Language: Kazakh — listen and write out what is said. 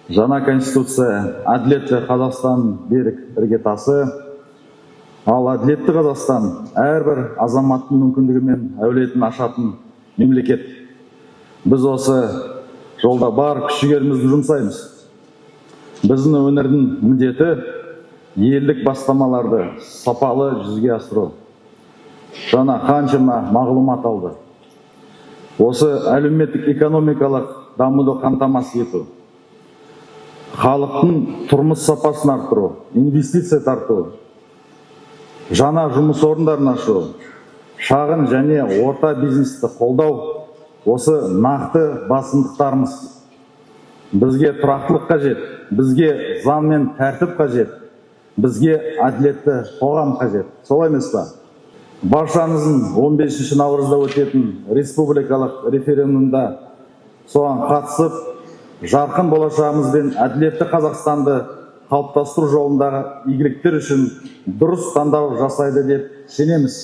Жаңа конституция әділетті Қазақстан берік іргетасы, ал әділетті Қазақстан әрбір азаматтың мүмкіндігі мен әулетін ашатын мемлекет. Біз осы жолда бар күш-жігерімізді жұмсаймыз. Біздің өңірдің міндеті елдік бастамаларды сапалы жүзеге асыру. Жаңа қаншама мағлұмат алды. Осы әлеуметтік экономикалық дамуды қамтамасыз ету, халықтың тұрмыс сапасын арттыру, инвестиция тарту, жаңа жұмыс орындарын ашу, шағын және орта бизнесті қолдау, осы нақты басымдықтарымыз. Бізге тұрақтылық қажет, бізге заң мен тәртіп қажет, бізге әділетті қоғам қажет. Солай емес па? Баршаңыздың 15 наурызда өтетін республикалық референдумда соған қатысып, жарқын болашағымыз бен әділетті Қазақстанды қалыптастыру жолындағы игіліктер үшін дұрыс таңдау жасайды деп сенеміз.